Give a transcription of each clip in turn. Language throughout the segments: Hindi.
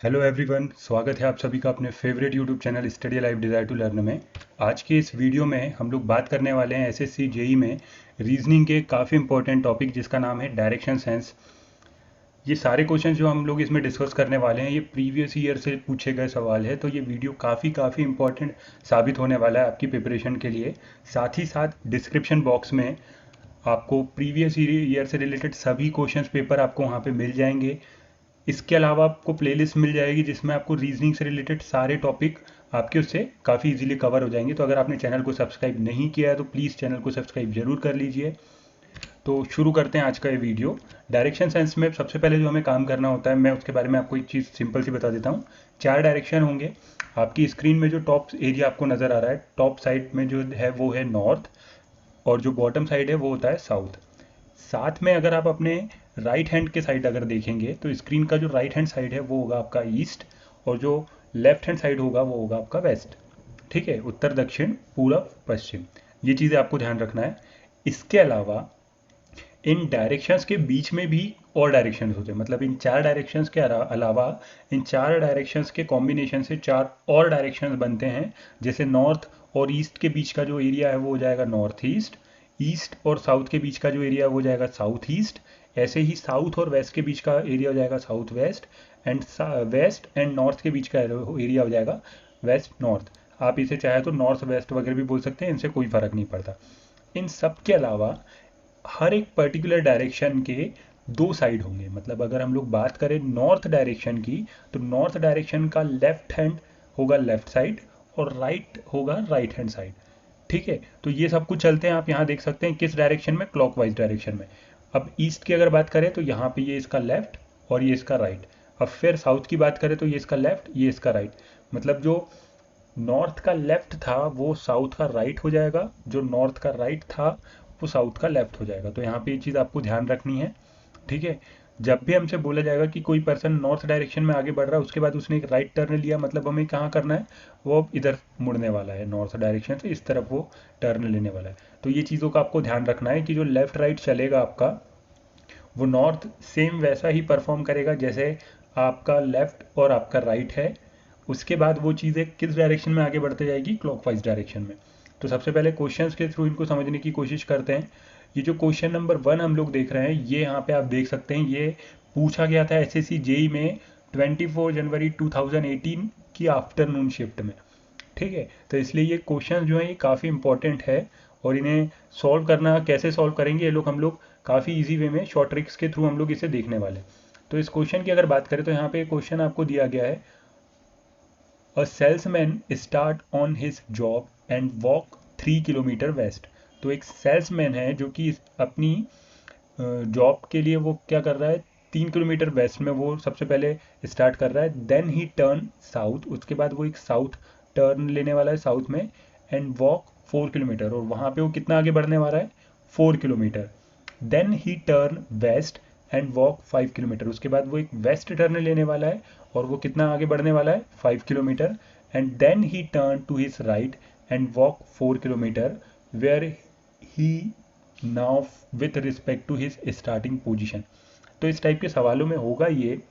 हेलो एवरीवन, स्वागत है आप सभी का अपने favourite YouTube channel Study Life Desire to Learn में। आज के इस वीडियो में हम लोग बात करने वाले हैं एसएससी जेई में रीजनिंग के काफ़ी इंपॉर्टेंट टॉपिक जिसका नाम है डायरेक्शन सेंस। ये सारे क्वेश्चन जो हम लोग इसमें डिस्कस करने वाले हैं ये प्रीवियस ईयर से पूछे गए सवाल है, तो ये वीडियो काफ़ी इंपॉर्टेंट साबित होने वाला है आपकी प्रिपरेशन के लिए। साथ ही साथ डिस्क्रिप्शन बॉक्स में आपको प्रीवियस ईयर से रिलेटेड सभी क्वेश्चंस पेपर आपको वहाँ पे मिल जाएंगे। इसके अलावा आपको प्लेलिस्ट मिल जाएगी जिसमें आपको रीजनिंग से रिलेटेड सारे टॉपिक आपके उससे काफ़ी इजीली कवर हो जाएंगे। तो अगर आपने चैनल को सब्सक्राइब नहीं किया है तो प्लीज़ चैनल को सब्सक्राइब जरूर कर लीजिए। तो शुरू करते हैं आज का ये वीडियो। डायरेक्शन सेंस में सबसे पहले जो हमें काम करना होता है, मैं उसके बारे में आपको एक चीज़ सिंपल सी बता देता हूँ। 4 डायरेक्शन होंगे आपकी स्क्रीन में। जो टॉप एरिया आपको नज़र आ रहा है, टॉप साइड में जो है वो है नॉर्थ, और जो बॉटम साइड है वो होता है साउथ। साथ में अगर आप अपने राइट हैंड के साइड अगर देखेंगे तो स्क्रीन का जो राइट हैंड साइड है वो होगा आपका ईस्ट, और जो लेफ्ट हैंड साइड होगा वो होगा आपका वेस्ट। ठीक है, उत्तर दक्षिण पूरब पश्चिम, ये चीज़ें आपको ध्यान रखना है। इसके अलावा इन डायरेक्शंस के बीच में भी और डायरेक्शंस होते हैं, मतलब इन 4 डायरेक्शंस के अलावा इन 4 डायरेक्शंस के कॉम्बिनेशन से 4 और डायरेक्शंस बनते हैं। जैसे नॉर्थ और ईस्ट के बीच का जो एरिया है वो हो जाएगा नॉर्थ ईस्ट, ईस्ट और साउथ के बीच का जो एरिया वो हो जाएगा साउथ ईस्ट, ऐसे ही साउथ और वेस्ट के बीच का एरिया हो जाएगा south west, and west and north के बीच का एरिया हो जाएगा वेस्ट नॉर्थ। आप इसे चाहे तो नॉर्थ वेस्ट वगैरह भी बोल सकते हैं, इनसे कोई फर्क नहीं पड़ता। इन सब के अलावा हर एक पर्टिकुलर डायरेक्शन के 2 साइड होंगे। मतलब अगर हम लोग बात करें नॉर्थ डायरेक्शन की, तो नॉर्थ डायरेक्शन का लेफ्ट हैंड होगा लेफ्ट साइड और राइट होगा राइट हैंड साइड। ठीक है, तो ये सब कुछ चलते हैं, आप यहाँ देख सकते हैं किस डायरेक्शन में, क्लॉकवाइज डायरेक्शन में। अब ईस्ट की अगर बात करें तो यहाँ पे ये इसका लेफ्ट और ये इसका राइट। अब फिर साउथ की बात करें तो ये इसका लेफ्ट, ये इसका राइट। मतलब जो नॉर्थ का लेफ्ट था वो साउथ का राइट हो जाएगा, जो नॉर्थ का राइट था वो साउथ का लेफ्ट हो जाएगा। तो यहाँ पे ये चीज़ आपको ध्यान रखनी है। ठीक है, जब भी हमसे बोला जाएगा कि कोई पर्सन नॉर्थ डायरेक्शन में आगे बढ़ रहा है, उसके बाद उसने एक राइट टर्न लिया, मतलब हमें कहाँ करना है, वो अब इधर मुड़ने वाला है, नॉर्थ डायरेक्शन से इस तरफ वो टर्न लेने वाला है। तो ये चीज़ों का आपको ध्यान रखना है कि जो लेफ्ट राइट चलेगा आपका, वो नॉर्थ सेम वैसा ही परफॉर्म करेगा जैसे आपका लेफ्ट और आपका राइट है। उसके बाद वो चीज़ें किस डायरेक्शन में आगे बढ़ते जाएगी, क्लॉकवाइज डायरेक्शन में। तो सबसे पहले क्वेश्चंस के थ्रू इनको समझने की कोशिश करते हैं। ये जो क्वेश्चन नंबर 1 हम लोग देख रहे हैं, ये यहाँ पे आप देख सकते हैं, ये पूछा गया था एसएससी जेई में 24 जनवरी 2018 की आफ्टरनून शिफ्ट में। ठीक है, तो इसलिए ये क्वेश्चन जो है ये काफ़ी इंपॉर्टेंट है, और इन्हें सॉल्व करना, कैसे सॉल्व करेंगे ये लोग, हम लोग काफ़ी इजी वे में शॉर्ट ट्रिक्स के थ्रू हम लोग इसे देखने वाले। तो इस क्वेश्चन की अगर बात करें तो यहाँ पे क्वेश्चन आपको दिया गया है, अ salesman start on his job and walk 3 kilometre west. तो एक सेल्समैन है जो कि अपनी जॉब के लिए वो क्या कर रहा है, 3 किलोमीटर वेस्ट में वो सबसे पहले स्टार्ट कर रहा है। देन ही टर्न साउथ, उसके बाद वो एक साउथ टर्न लेने वाला है साउथ में, एंड वॉक 4 किलोमीटर, और वहाँ पे वो कितना आगे बढ़ने वाला है, 4 kilometre. Then he turn west and walk 5 kilometre, उसके बाद वो एक वेस्ट टर्न लेने वाला है और वो कितना आगे बढ़ने वाला है, 5 kilometre. And then he turn to his right and walk 4 kilometre, where he now with respect to his starting position. तो इस टाइप के सवालों में होगा ये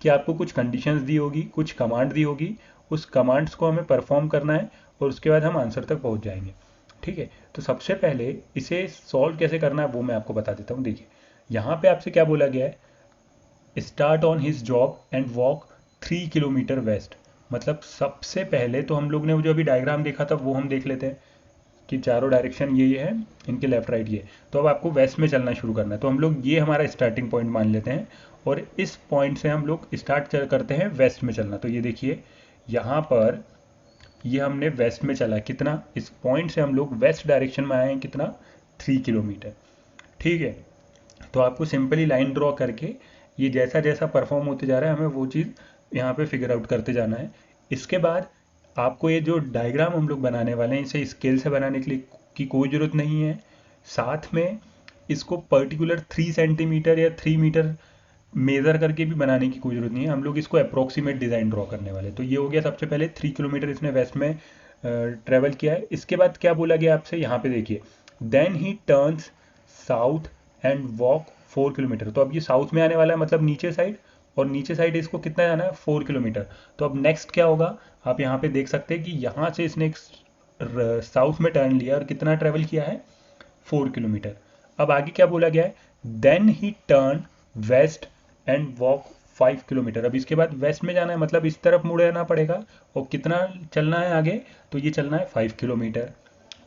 कि आपको कुछ कंडीशंस दी होगी, कुछ कमांड दी होगी, उस कमांड्स को हमें परफॉर्म करना है और उसके बाद हम आंसर तक पहुंच जाएंगे। ठीक है, तो सबसे पहले इसे सॉल्व कैसे करना है वो मैं आपको बता देता हूँ। देखिए, यहाँ पे आपसे क्या बोला गया है, start on his job and walk 3 kilometre west. मतलब सबसे पहले तो हम लोग ने वो जो अभी डायग्राम देखा था वो हम देख लेते हैं कि चारों डायरेक्शन ये है, इनके लेफ्ट राइट ये। तो अब आपको वेस्ट में चलना शुरू करना है, तो हम लोग ये हमारा स्टार्टिंग पॉइंट मान लेते हैं, और इस पॉइंट से हम लोग स्टार्ट करते हैं वेस्ट में चलना। तो ये देखिए, यहाँ पर ये हमने वेस्ट में चला कितना, इस पॉइंट से हम लोग वेस्ट डायरेक्शन में आए हैं कितना, 3 किलोमीटर। ठीक है, तो आपको सिंपली लाइन ड्रॉ करके ये जैसा जैसा परफॉर्म होते जा रहा है हमें वो चीज़ यहाँ पे फिगर आउट करते जाना है। इसके बाद आपको ये जो डायग्राम हम लोग बनाने वाले हैं इसे स्केल से बनाने के लिए की कोई ज़रूरत नहीं है। साथ में इसको पर्टिकुलर 3 सेंटीमीटर या 3 मीटर मेज़र करके भी बनाने की कोई ज़रूरत नहीं है। हम लोग इसको अप्रोक्सीमेट डिज़ाइन ड्रॉ करने वाले। तो ये हो गया, सबसे पहले 3 किलोमीटर इसने वेस्ट में ट्रेवल किया है। इसके बाद क्या बोला गया आपसे, यहाँ पे देखिए, then he turns south and walk 4 kilometre. तो अब ये साउथ में आने वाला है, मतलब नीचे साइड, और नीचे साइड इसको कितना जाना है 4 किलोमीटर। तो अब नेक्स्ट क्या होगा, आप यहाँ पे देख सकते हैं कि यहाँ से इसने एक साउथ में टर्न लिया और कितना ट्रेवल किया है 4 किलोमीटर। अब आगे क्या बोला गया है, then he turn west and walk 5 kilometre. अब इसके बाद वेस्ट में जाना है, मतलब इस तरफ मुड़ना पड़ेगा, और कितना चलना है आगे, तो ये चलना है 5 किलोमीटर।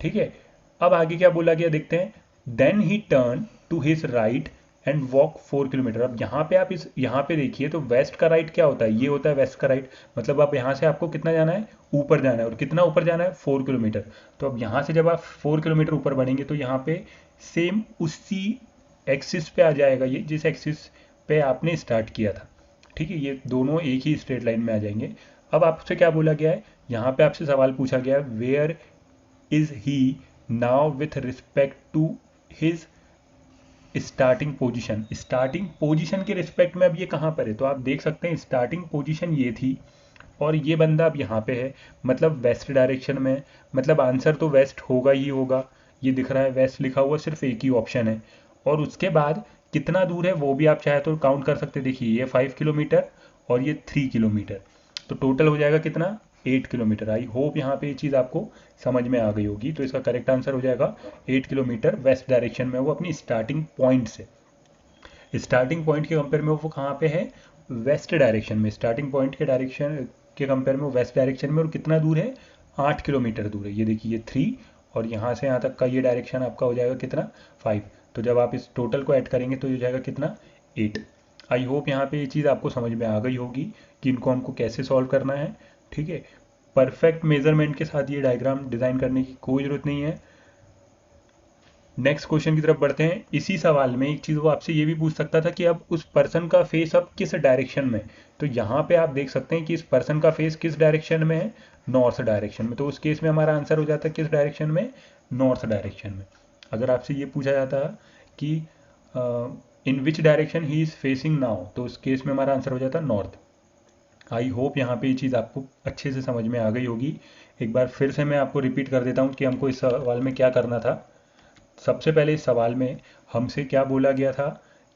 ठीक है, अब आगे क्या बोला गया देखते हैं, then he turn to his right and walk 4 kilometre. अब यहाँ पे आप इस यहाँ पे देखिए तो वेस्ट का राइट क्या होता है, ये होता है वेस्ट का राइट, मतलब अब यहाँ से आपको कितना जाना है, ऊपर जाना है, और कितना ऊपर जाना है 4 किलोमीटर। तो अब यहाँ से जब आप 4 किलोमीटर ऊपर बढ़ेंगे तो यहाँ पे सेम उसी एक्सिस पे आ जाएगा, ये जिस एक्सिस पे आपने स्टार्ट किया था। ठीक है, ये दोनों एक ही स्ट्रेट लाइन में आ जाएंगे। अब आपसे क्या बोला गया है, यहाँ पे आपसे सवाल पूछा गया है, where is he now with respect to his starting position. Starting position के रिस्पेक्ट में अब ये कहाँ पर है, तो आप देख सकते हैं स्टार्टिंग पोजीशन ये थी और ये बंदा अब यहाँ पे है, मतलब वेस्ट डायरेक्शन में, मतलब आंसर तो वेस्ट होगा ही होगा। ये दिख रहा है वेस्ट लिखा हुआ, सिर्फ एक ही ऑप्शन है। और उसके बाद कितना दूर है वो भी आप चाहे तो काउंट कर सकते हैं। देखिए ये 5 किलोमीटर और ये 3 किलोमीटर, तो टोटल हो जाएगा कितना, 8 किलोमीटर। आई होप यहाँ पे ये चीज़ आपको समझ में आ गई होगी। तो इसका करेक्ट आंसर हो जाएगा 8 किलोमीटर वेस्ट डायरेक्शन में, वो अपनी स्टार्टिंग पॉइंट से। स्टार्टिंग पॉइंट के कंपेयर में वो कहाँ पे है, वेस्ट डायरेक्शन में। स्टार्टिंग पॉइंट के डायरेक्शन के कंपेयर में वो वेस्ट डायरेक्शन में, और कितना दूर है, 8 किलोमीटर दूर है। ये देखिए ये 3, और यहाँ से यहाँ तक का ये डायरेक्शन आपका हो जाएगा कितना, 5। तो जब आप इस टोटल को ऐड करेंगे तो ये हो जाएगा कितना, 8। आई होप यहाँ पे ये चीज़ आपको समझ में आ गई होगी कि इनको हमको कैसे सॉल्व करना है। ठीक है, परफेक्ट मेजरमेंट के साथ ये डायग्राम डिज़ाइन करने की कोई ज़रूरत नहीं है। नेक्स्ट क्वेश्चन की तरफ बढ़ते हैं। इसी सवाल में एक चीज़ वो आपसे ये भी पूछ सकता था कि अब उस पर्सन का फेस अब किस डायरेक्शन में, तो यहाँ पे आप देख सकते हैं कि इस पर्सन का फेस किस डायरेक्शन में है, नॉर्थ डायरेक्शन में। तो उस केस में हमारा आंसर हो जाता है किस डायरेक्शन में, नॉर्थ डायरेक्शन में। अगर आपसे ये पूछा जाता कि in which direction he is facing now, तो उस केस में हमारा आंसर हो जाता नॉर्थ। आई होप यहाँ पे ये चीज़ आपको अच्छे से समझ में आ गई होगी। एक बार फिर से मैं आपको रिपीट कर देता हूँ कि हमको इस सवाल में क्या करना था। सबसे पहले इस सवाल में हमसे क्या बोला गया था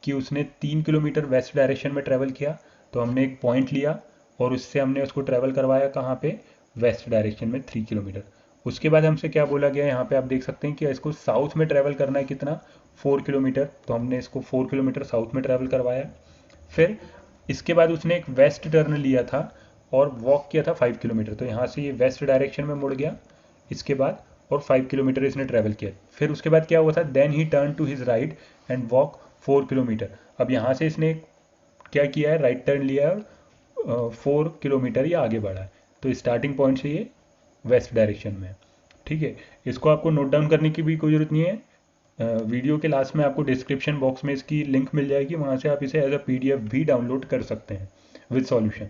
कि उसने 3 किलोमीटर वेस्ट डायरेक्शन में ट्रैवल किया, तो हमने एक पॉइंट लिया और उससे हमने उसको ट्रैवल करवाया कहाँ पे, वेस्ट डायरेक्शन में 3 किलोमीटर। उसके बाद हमसे क्या बोला गया, यहाँ पे आप देख सकते हैं कि इसको साउथ में ट्रैवल करना है कितना, 4 किलोमीटर, तो हमने इसको 4 किलोमीटर साउथ में ट्रैवल करवाया। फिर इसके बाद उसने एक वेस्ट टर्न लिया था और वॉक किया था 5 किलोमीटर, तो यहाँ से ये वेस्ट डायरेक्शन में मुड़ गया इसके बाद, और 5 किलोमीटर इसने ट्रैवल किया। फिर उसके बाद क्या हुआ था, then he turn to his right and walk 4 kilometre. अब यहाँ से इसने क्या किया है, राइट टर्न लिया है और 4 किलोमीटर ये आगे बढ़ा है। तो स्टार्टिंग पॉइंट से ये वेस्ट डायरेक्शन में है। ठीक है, इसको आपको नोट डाउन करने की भी कोई ज़रूरत नहीं है। वीडियो के लास्ट में आपको डिस्क्रिप्शन बॉक्स में इसकी लिंक मिल जाएगी, वहाँ से आप इसे एज अ पीडीएफ भी डाउनलोड कर सकते हैं विद सॉल्यूशन।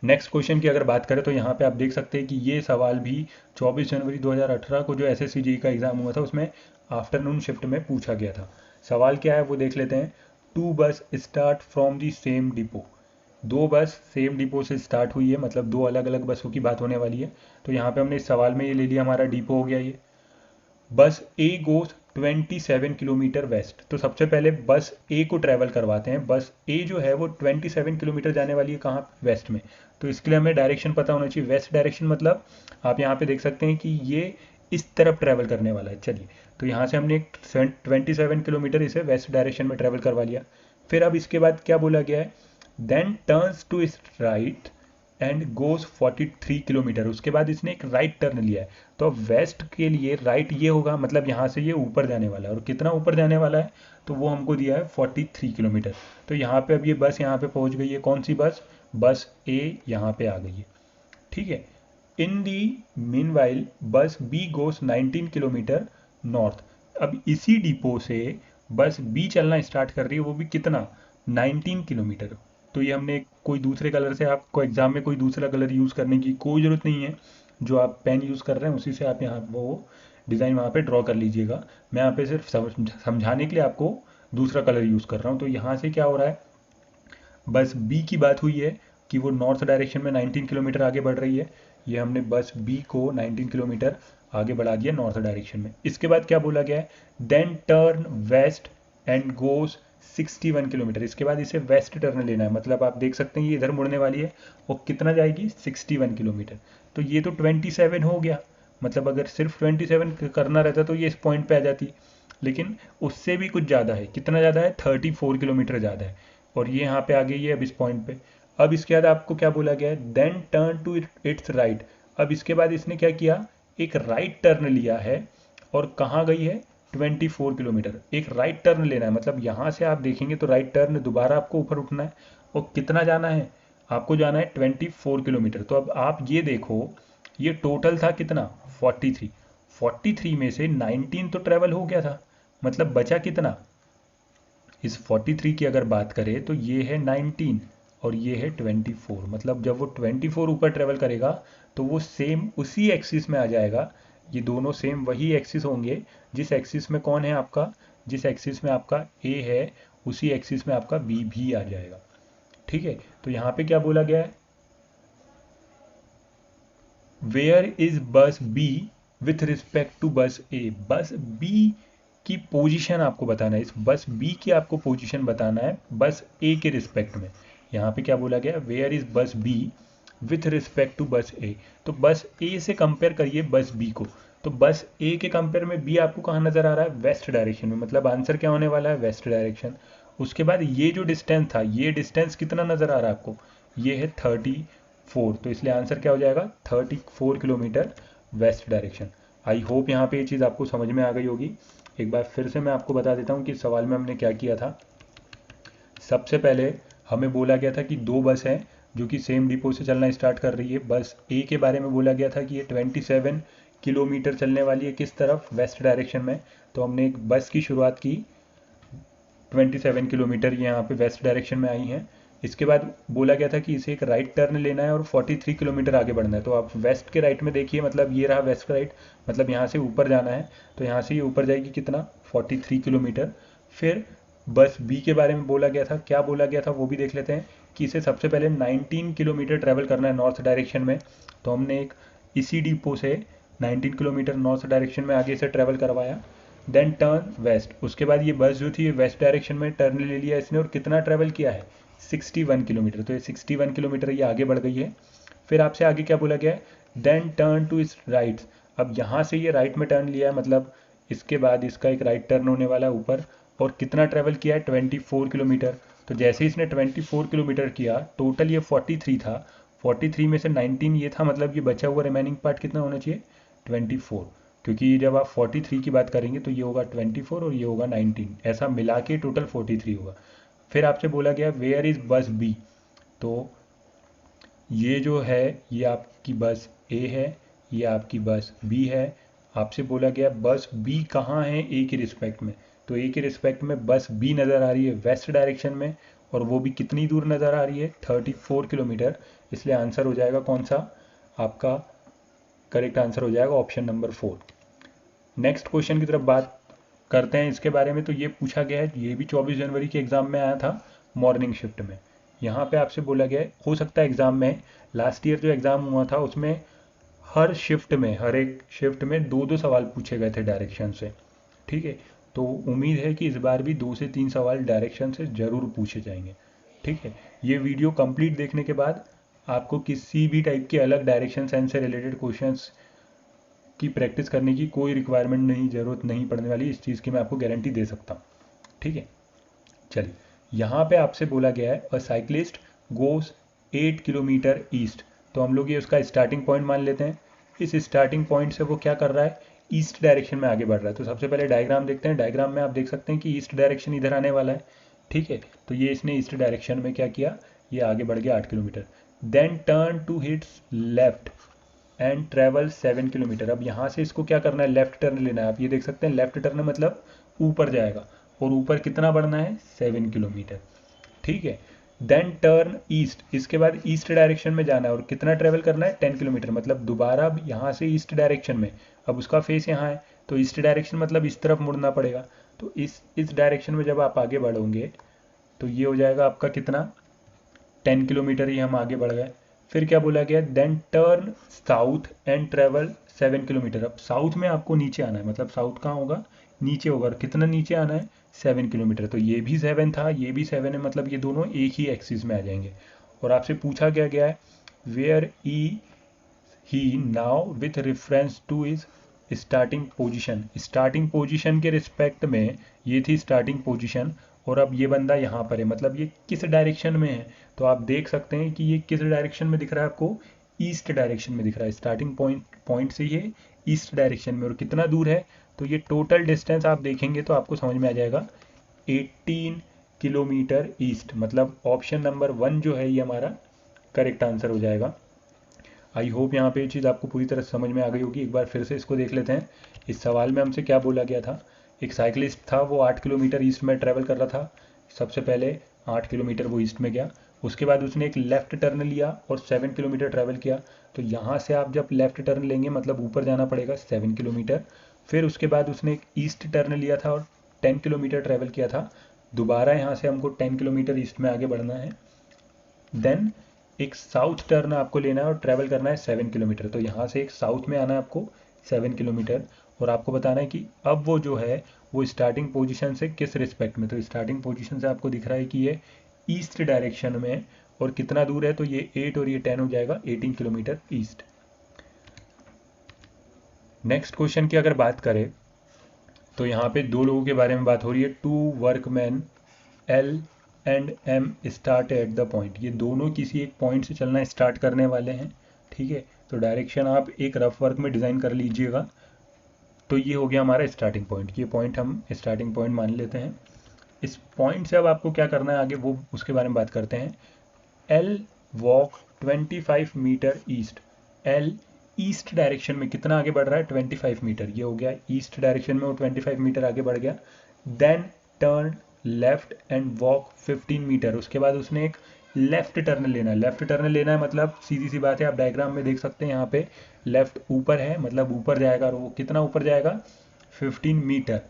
नेक्स्ट क्वेश्चन की अगर बात करें तो यहाँ पे आप देख सकते हैं कि ये सवाल भी 24 जनवरी 2018 को जो एसएससी जेईई का एग्ज़ाम हुआ था उसमें आफ्टरनून शिफ्ट में पूछा गया था। सवाल क्या है वो देख लेते हैं। 2 बस start from the same depot. 2 बस सेम डिपो से स्टार्ट हुई है, मतलब 2 अलग अलग बसों की बात होने वाली है। तो यहाँ पे हमने इस सवाल में ये ले लिया, हमारा डिपो हो गया ये। बस ए गोज 27 किलोमीटर वेस्ट। तो सबसे पहले बस ए को ट्रैवल करवाते हैं। बस ए जो है वो 27 किलोमीटर जाने वाली है कहाँ, वेस्ट में। तो इसके लिए हमें डायरेक्शन पता होना चाहिए, वेस्ट डायरेक्शन, मतलब आप यहाँ पे देख सकते हैं कि ये इस तरफ ट्रैवल करने वाला है। चलिए, तो यहाँ से हमने 27 किलोमीटर इसे वेस्ट डायरेक्शन में ट्रैवल करवा लिया। फिर अब इसके बाद क्या बोला गया है, देन टर्न्स टू इस राइट एंड गोज 43 किलोमीटर। उसके बाद इसने एक राइट टर्न लिया है। तो अब वेस्ट के लिए राइट ये होगा, मतलब यहाँ से ये ऊपर जाने वाला है, और कितना ऊपर जाने वाला है, तो वो हमको दिया है 43 किलोमीटर। तो यहाँ पे अब ये बस यहाँ पे पहुँच गई है, कौन सी बस, बस ए यहाँ पे आ गई है। ठीक है, इन दी मीन वाइल बस बी गोस 19 किलोमीटर नॉर्थ। अब इसी डिपो से बस बी चलना स्टार्ट कर रही है, वो भी कितना, 19 किलोमीटर। तो ये हमने कोई दूसरे कलर से, आपको एग्जाम में कोई दूसरा कलर यूज़ करने की कोई ज़रूरत नहीं है। जो आप पेन यूज़ कर रहे हैं उसी से आप यहाँ वो डिज़ाइन वहाँ पे ड्रॉ कर लीजिएगा। मैं यहाँ पे सिर्फ समझाने के लिए आपको दूसरा कलर यूज़ कर रहा हूँ। तो यहाँ से क्या हो रहा है, बस बी की बात हुई है कि वो नॉर्थ डायरेक्शन में 19 किलोमीटर आगे बढ़ रही है। ये हमने बस बी को 19 किलोमीटर आगे बढ़ा दिया नॉर्थ डायरेक्शन में। इसके बाद क्या बोला गया है, then turn west and goes 61 kilometre. इसके बाद इसे वेस्ट टर्न लेना है, मतलब आप देख सकते हैं ये इधर मुड़ने वाली है, वो कितना जाएगी 61 किलोमीटर। तो ये तो 27 हो गया, मतलब अगर सिर्फ 27 करना रहता तो ये इस पॉइंट पे आ जाती, लेकिन उससे भी कुछ ज़्यादा है। कितना ज़्यादा है? 34 किलोमीटर ज़्यादा है, और ये यहाँ पे आ गई है अब इस पॉइंट पे। अब इसके बाद आपको क्या बोला गया है? Then turn to its right. अब इसके बाद इसने क्या किया? एक राइट टर्न लिया है, और कहाँ गई है? 24 किलोमीटर। एक राइट टर्न लेना है, मतलब यहाँ से आप देखेंगे तो राइट टर्न दोबारा आपको ऊपर उठना है, और कितना जाना है? आपको जाना है 24 किलोमीटर। तो अब आप ये देखो, ये टोटल था कितना? 43। 43 में से 19 तो ट्रेवल हो गया था, मतलब बचा कितना? इस 43 की अगर बात करें तो ये है 19 और ये है 24, मतलब जब वो 24 ऊपर ट्रेवल करेगा तो वो सेम उसी एक्सिस में आ जाएगा। ये दोनों सेम वही एक्सिस होंगे जिस एक्सिस में कौन है आपका, जिस एक्सिस में आपका ए है, उसी एक्सिस में आपका बी भी आ जाएगा। ठीक है, तो यहाँ पे क्या बोला गया है? वेयर इज बस बी विथ रिस्पेक्ट टू बस ए। बस बी की पोजीशन आपको बताना है, इस बस बी की आपको पोजीशन बताना है बस ए के रिस्पेक्ट में। यहाँ पे क्या बोला गया? वेयर इज बस बी विथ रिस्पेक्ट टू बस ए। तो बस ए से कंपेयर करिए बस बी को। तो बस ए के कंपेयर में बी आपको कहाँ नजर आ रहा है? वेस्ट डायरेक्शन में, मतलब आंसर क्या होने वाला है? West direction. उसके बाद ये जो डिस्टेंस था, ये डिस्टेंस कितना नजर आ रहा है आपको? ये है 34, तो इसलिए आंसर क्या हो जाएगा? 34 kilometre west direction. I hope यहाँ पे ये चीज़ आपको समझ में आ गई होगी। एक बार फिर से मैं आपको बता देता हूँ कि सवाल में हमने क्या किया था। सबसे पहले हमें बोला गया था कि दो बस हैं जो कि सेम डिपो से चलना स्टार्ट कर रही है। बस ए के बारे में बोला गया था कि ये 27 किलोमीटर चलने वाली है, किस तरफ? वेस्ट डायरेक्शन में। तो हमने एक बस की शुरुआत की, 27 किलोमीटर ये यहाँ पे वेस्ट डायरेक्शन में आई हैं। इसके बाद बोला गया था कि इसे एक राइट टर्न लेना है और 43 किलोमीटर आगे बढ़ना है। तो आप वेस्ट के राइट में देखिए, मतलब ये रहा वेस्ट का राइट, मतलब यहाँ से ऊपर जाना है। तो यहाँ से ये ऊपर जाएगी कितना? 43 किलोमीटर। फिर बस बी के बारे में बोला गया था, क्या बोला गया था वो भी देख लेते हैं, कि इसे सबसे पहले 19 किलोमीटर ट्रैवल करना है नॉर्थ डायरेक्शन में। तो हमने एक इसी डिपो से 19 किलोमीटर नॉर्थ डायरेक्शन में आगे से ट्रैवल करवाया। Then turn west. उसके बाद ये बस जो थी वेस्ट डायरेक्शन में टर्न ले लिया इसने, और कितना ट्रैवल किया है? 61 किलोमीटर। तो ये 61 किलोमीटर ये आगे बढ़ गई है। फिर आपसे आगे क्या बोला गया है? देन टर्न टू इस राइट। अब यहाँ से ये राइट में टर्न लिया है, मतलब इसके बाद इसका एक राइट टर्न होने वाला है ऊपर, और कितना ट्रैवल किया है? 24 किलोमीटर। तो जैसे इसने 24 किलोमीटर किया, टोटल ये 43 था, 43 में से 19 ये था, मतलब ये बचा हुआ रिमेनिंग पार्ट कितना होना चाहिए? 24, क्योंकि जब आप 43 की बात करेंगे तो ये होगा 24 और ये होगा 19, ऐसा मिला के टोटल 43 होगा। फिर आपसे बोला गया वेयर इज बस बी। तो ये जो है ये आपकी बस ए है, ये आपकी बस बी है। आपसे बोला गया बस बी कहाँ है ए के रिस्पेक्ट में। तो ए के रिस्पेक्ट में बस बी नज़र आ रही है वेस्ट डायरेक्शन में, और वो भी कितनी दूर नज़र आ रही है? 34 किलोमीटर। इसलिए आंसर हो जाएगा कौन सा? आपका करेक्ट आंसर हो जाएगा ऑप्शन नंबर 4। नेक्स्ट क्वेश्चन की तरफ बात करते हैं इसके बारे में। तो ये पूछा गया है, ये भी 24 जनवरी के एग्जाम में आया था मॉर्निंग शिफ्ट में। यहाँ पे आपसे बोला गया है, हो सकता है एग्जाम में लास्ट ईयर जो एग्जाम हुआ था उसमें हर शिफ्ट में, हर एक शिफ्ट में दो दो सवाल पूछे गए थे डायरेक्शन से। ठीक है, तो उम्मीद है कि इस बार भी 2 से 3 सवाल डायरेक्शन से ज़रूर पूछे जाएंगे। ठीक है, ये वीडियो कंप्लीट देखने के बाद आपको किसी भी टाइप के अलग डायरेक्शन साइंस से रिलेटेड क्वेश्चंस की प्रैक्टिस करने की कोई रिक्वायरमेंट नहीं, ज़रूरत नहीं पड़ने वाली, इस चीज़ की मैं आपको गारंटी दे सकता हूँ। ठीक है, चलिए यहाँ पे आपसे बोला गया है अ साइक्लिस्ट गोस 8 किलोमीटर ईस्ट। तो हम लोग ये उसका स्टार्टिंग पॉइंट मान लेते हैं। इस स्टार्टिंग पॉइंट से वो क्या कर रहा है? ईस्ट डायरेक्शन में आगे बढ़ रहा है। तो सबसे पहले डायग्राम देखते हैं। डायग्राम में आप देख सकते हैं कि ईस्ट डायरेक्शन इधर आने वाला है। ठीक है, तो ये इसने ईस्ट डायरेक्शन में क्या किया? ये आगे बढ़ गया 8 kilometre. Then turn to its left and travel 7 kilometre. अब यहाँ से इसको क्या करना है? लेफ्ट टर्न लेना है। आप ये देख सकते हैं लेफ्ट टर्न मतलब ऊपर जाएगा, और ऊपर कितना बढ़ना है? 7 किलोमीटर। ठीक है, देन टर्न ईस्ट। इसके बाद ईस्ट डायरेक्शन में जाना है, और कितना ट्रेवल करना है? 10 किलोमीटर। मतलब दोबारा अब यहाँ से ईस्ट डायरेक्शन में, अब उसका फेस यहाँ है, तो ईस्ट डायरेक्शन मतलब इस तरफ मुड़ना पड़ेगा। तो इस डायरेक्शन में जब आप आगे बढ़ोगे तो ये हो जाएगा आपका कितना? 10 किलोमीटर ही हम आगे बढ़ गए। फिर क्या बोला गया? Then turn south and travel 7 kilometre. अब साउथ में आपको नीचे आना है, मतलब साउथ कहाँ होगा? नीचे होगा, और कितना नीचे आना है 7 किलोमीटर। तो ये भी 7 था, ये भी 7 है, मतलब ये दोनों एक ही एक्सिस में आ जाएंगे। और आपसे पूछा क्या गया है, वेयर ई he now with reference to is starting position. Starting position के रिस्पेक्ट में ये थी स्टार्टिंग पोजीशन, और अब ये बंदा यहाँ पर है, मतलब ये किस डायरेक्शन में है। तो आप देख सकते हैं कि ये किस डायरेक्शन में दिख रहा है आपको, ईस्ट डायरेक्शन में दिख रहा है। स्टार्टिंग पॉइंट से ये ईस्ट डायरेक्शन में, और कितना दूर है, तो ये टोटल डिस्टेंस आप देखेंगे तो आपको समझ में आ जाएगा 18 किलोमीटर ईस्ट। मतलब ऑप्शन नंबर 1 जो है ये हमारा करेक्ट आंसर हो जाएगा। आई होप यहाँ पे ये चीज़ आपको पूरी तरह समझ में आ गई होगी। एक बार फिर से इसको देख लेते हैं। इस सवाल में हमसे क्या बोला गया था, एक साइकिलिस्ट था, वो 8 किलोमीटर ईस्ट में ट्रैवल कर रहा था। सबसे पहले 8 किलोमीटर वो ईस्ट में गया, उसके बाद उसने एक लेफ़्ट टर्न लिया और 7 किलोमीटर ट्रैवल किया। तो यहाँ से आप जब लेफ़्ट टर्न लेंगे मतलब ऊपर जाना पड़ेगा 7 किलोमीटर। फिर उसके बाद उसने एक ईस्ट टर्न लिया था और 10 किलोमीटर ट्रैवल किया था। दोबारा यहाँ से हमको 10 किलोमीटर ईस्ट में आगे बढ़ना है। देन एक साउथ टर्न आपको लेना है और ट्रैवल करना है 7 किलोमीटर। तो यहाँ से एक साउथ में आना है आपको 7 किलोमीटर, और आपको बताना है कि अब वो जो है वो स्टार्टिंग पोजीशन से किस रिस्पेक्ट में। तो स्टार्टिंग पोजीशन से आपको दिख रहा है कि ये ईस्ट डायरेक्शन में है, और कितना दूर है, तो ये 8 और ये 10 हो जाएगा 18 किलोमीटर ईस्ट। नेक्स्ट क्वेश्चन की अगर बात करें तो यहाँ पे दो लोगों के बारे में बात हो रही है। Two workman L and M start at the point. ये दोनों किसी एक पॉइंट से चलना स्टार्ट करने वाले हैं, ठीक है। तो डायरेक्शन आप एक रफ वर्क में डिज़ाइन कर लीजिएगा। तो ये हो गया हमारा स्टार्टिंग पॉइंट, ये पॉइंट हम स्टार्टिंग पॉइंट मान लेते हैं। इस पॉइंट से अब आपको क्या करना है आगे, वो उसके बारे में बात करते हैं। L walk 25 metre east. L east direction में कितना आगे बढ़ रहा है, 25 मीटर। ये हो गया ईस्ट डायरेक्शन में, वो 25 मीटर आगे बढ़ गया। Then turn left and walk 15 metre. उसके बाद उसने एक लेफ्ट टर्न लेना है। लेफ्ट टर्न लेना है मतलब सीधी सी बात है, आप डायग्राम में देख सकते हैं यहाँ पे लेफ्ट ऊपर है, मतलब ऊपर जाएगा, और वो कितना ऊपर जाएगा 15 metre.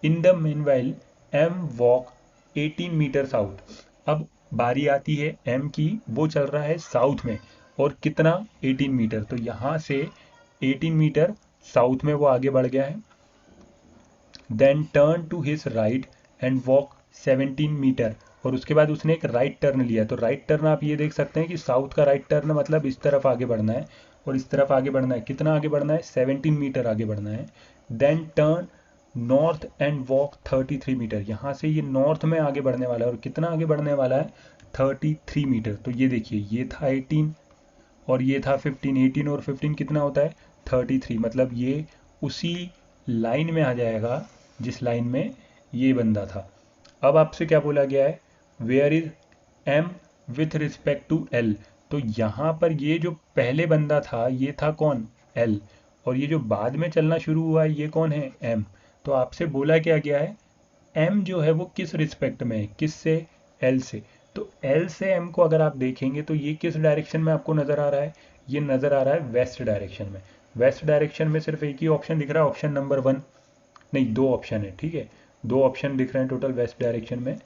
In the meanwhile M walk 18 metre south. अब बारी आती है एम की, वो चल रहा है साउथ में, और कितना 18 मीटर। तो यहाँ से 18 मीटर साउथ में वो आगे बढ़ गया है। Then turn to his right and walk 17 metre. और उसके बाद उसने एक राइट टर्न लिया। तो राइट टर्न आप ये देख सकते हैं कि साउथ का राइट टर्न मतलब इस तरफ आगे बढ़ना है, और इस तरफ आगे बढ़ना है, कितना आगे बढ़ना है 17 मीटर आगे बढ़ना है। Then turn north and walk 33 metre. यहाँ से ये नॉर्थ में आगे बढ़ने वाला है, और कितना आगे बढ़ने वाला है 33 मीटर। तो ये देखिए, ये था 18 और ये था 15। 18 और 15 कितना होता है 33, मतलब ये उसी लाइन में आ जाएगा जिस लाइन में ये बंदा था। अब आपसे क्या बोला गया है, where is M with respect to L. तो यहाँ पर ये जो पहले बंदा था ये था कौन, एल, और ये जो बाद में चलना शुरू हुआ है ये कौन है, एम। तो आपसे बोला क्या गया है, एम जो है वो किस रिस्पेक्ट में है, किस से, एल से। तो एल से एम को अगर आप देखेंगे तो ये किस डायरेक्शन में आपको नज़र आ रहा है, ये नज़र आ रहा है वेस्ट डायरेक्शन में। वेस्ट डायरेक्शन में सिर्फ एक ही ऑप्शन दिख रहा है, ऑप्शन नंबर 1, नहीं 2 ऑप्शन है, ठीक है, 2 ऑप्शन दिख रहे हैं टोटल वेस्ट डायरेक्शन में।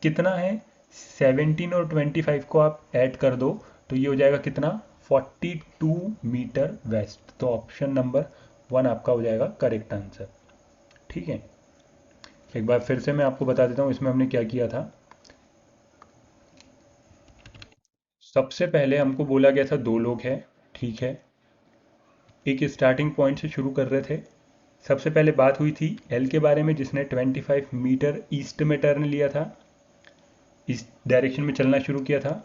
कितना है 17 और 25 को आप ऐड कर दो तो ये हो जाएगा कितना 42 मीटर वेस्ट। तो ऑप्शन नंबर 1 आपका हो जाएगा करेक्ट आंसर, ठीक है। एक बार फिर से मैं आपको बता देता हूँ इसमें हमने क्या किया था। सबसे पहले हमको बोला गया था 2 लोग हैं, ठीक है, एक स्टार्टिंग पॉइंट से शुरू कर रहे थे। सबसे पहले बात हुई थी एल के बारे में जिसने 25 मीटर ईस्ट में टर्न लिया था, इस डायरेक्शन में चलना शुरू किया था।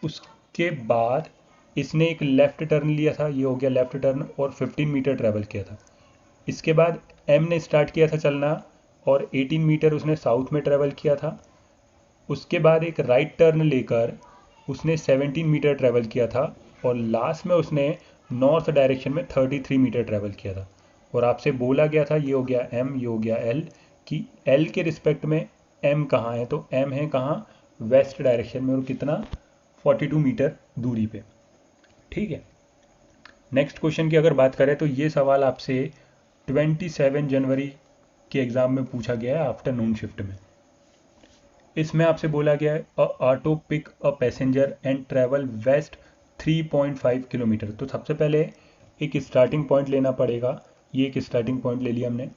उसके बाद इसने एक लेफ़्ट टर्न लिया था, ये हो गया लेफ़्ट टर्न, और 15 मीटर ट्रैवल किया था। इसके बाद एम ने स्टार्ट किया था चलना, और 18 मीटर उसने साउथ में ट्रैवल किया था। उसके बाद एक राइट टर्न लेकर उसने 17 मीटर ट्रैवल किया था, और लास्ट में उसने नॉर्थ डायरेक्शन में 33 मीटर ट्रैवल किया था। और आपसे बोला गया था, ये हो गया एम, ये हो गया एल, कि एल के रिस्पेक्ट में एम कहाँ है। तो एम है कहाँ, वेस्ट डायरेक्शन में, और कितना 42 मीटर दूरी पे, ठीक है। नेक्स्ट क्वेश्चन की अगर बात करें तो ये सवाल आपसे 27 जनवरी के एग्ज़ाम में पूछा गया है आफ्टरनून शिफ्ट में। इसमें आपसे बोला गया है a auto pick a passenger and travel west 3.5 kilometre. तो सबसे पहले एक स्टार्टिंग पॉइंट लेना पड़ेगा, ये एक स्टार्टिंग पॉइंट ले लिया हमने।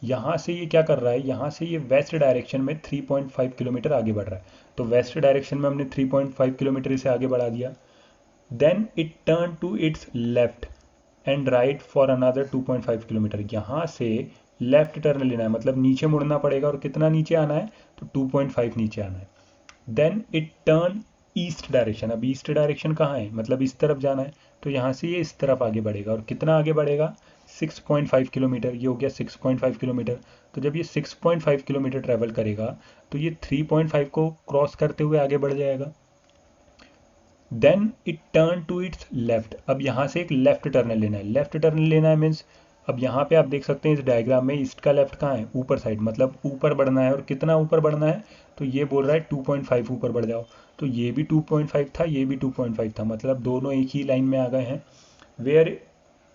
यहाँ से ये क्या कर रहा है, यहाँ से ये वेस्ट डायरेक्शन में 3.5 किलोमीटर आगे बढ़ रहा है। तो वेस्ट डायरेक्शन में हमने 3.5 किलोमीटर इसे आगे बढ़ा दिया। Then it turn to its left and right for another 2.5 kilometre. यहाँ से लेफ्ट टर्न लेना है, मतलब नीचे मुड़ना पड़ेगा, और कितना नीचे आना है, तो 2.5 नीचे आना है। Then it turn east direction. अब ईस्ट डायरेक्शन कहाँ है, मतलब इस तरफ जाना है, तो यहाँ से ये इस तरफ आगे बढ़ेगा, और कितना आगे बढ़ेगा, 6.5 किलोमीटर। ये हो गया 6.5 किलोमीटर। तो जब ये 6.5 किलोमीटर ट्रेवल करेगा तो ये 3.5 को क्रॉस करते हुए आगे बढ़ जाएगा। Then it turn to its left. अब यहाँ से एक लेफ्ट टर्न लेना है। लेफ्ट टर्न लेना है मीन्स, अब यहाँ पे आप देख सकते हैं इस डायग्राम में ईस्ट का लेफ्ट कहाँ है, ऊपर साइड, मतलब ऊपर बढ़ना है। और कितना ऊपर बढ़ना है, तो ये बोल रहा है 2.5 ऊपर बढ़ जाओ। तो ये भी 2.5 था, ये भी 2.5 था, मतलब दोनों एक ही लाइन में आ गए हैं। Where